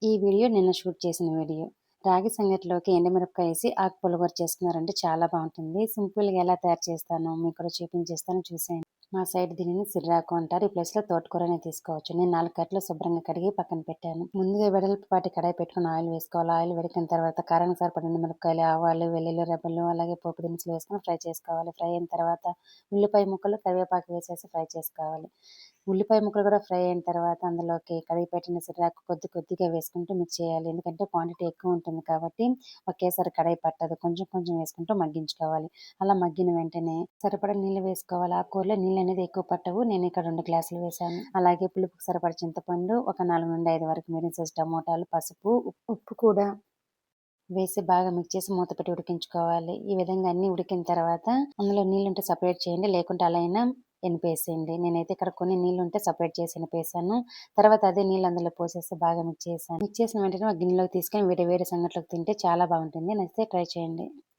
ఈ వీడియో నిన్న షూట్ చేసిన వీడియో. రాగి సంగటిలోకి ఎండుమిరపకాయ ఏసి ఆకు పులిహోర చేసుకున్నారంటే చాలా బాగుంటుంది. సింపుల్‌గా ఎలా తయారు చేస్తానో మీకు కూడా చూపించేస్తాను చూసేయండి. మా సైడ్ దీనిని సిర్రాకు అంటారు. ఈ ప్లేస్‌లో తోటకూరనే తీసుకోవచ్చు. నేను 4 కట్టలు శుభ్రంగా కడిగి పక్కన పెట్టాను. ముందుగా వెడల్పుపాటి కడాయి పెట్టుకొని ఆయిల్ వేసుకోవాలి. ఆయిల్ వేడెక్కిన తర్వాత కారానికి సరిపడిన ఎండుమిరపకాయలు, ఆవాలు, వెల్లుల్లి రెబ్బలు అలాగే పోపు దినుసులు వేసుకొని ఫ్రై చేసుకోవాలి. ఫ్రై అయిన తర్వాత ఉల్లిపాయ ముక్కలు, కరివేపాకు వేసేసి ఫ్రై చేసుకోవాలి. ఉల్లిపాయ ముక్కలు కూడా ఫ్రై అయిన తర్వాత అందులోకి కడిగి పెట్టిన సిర్రాకు కొద్ది కొద్దిగా వేసుకుంటూ మిక్స్ చేయాలి. ఎందుకంటే క్వాంటిటీ ఎక్కువ ఉంటుంది కాబట్టి ఒకేసారి కడాయి పట్టదు. కొంచెం కొంచెం వేసుకుంటూ మగ్గించుకోవాలి. అలా మగ్గిన వెంటనే సరిపడా నీళ్ళు వేసుకోవాలి. ఆ కూరలో నీళ్ళు అనేది ఎక్కువ పట్టవు. నేను ఇక్కడ 2 గ్లాసులు వేసాను. అలాగే పులుపుకి సరిపడా చింతపండు, ఒక 4-5 వరకు మీడియం సైజ్ టమోటాలు, పసుపు, ఉప్పు కూడా వేసి బాగా మిక్స్ చేసి మూత పెట్టి ఉడికించుకోవాలి. ఈ విధంగా అన్నీ ఉడికిన తర్వాత అందులో నీళ్ళుంటే సపరేట్ చేయండి. లేకుంటే అలా అయినా ఎనిపేసేయండి. నేనైతే ఇక్కడ కొన్ని నీళ్ళుంటే సపరేట్ చేసి ఎనిపేసాను. తర్వాత అదే నీళ్ళు అందులో పోసేసి బాగా మిక్స్ చేశాను. మిక్స్ చేసిన వెంటనే ఒక గిన్నెలోకి తీసుకొని వేడి వేడి సంగట్లోకి తింటే చాలా బాగుంటుంది. నచ్చితే ట్రై చేయండి.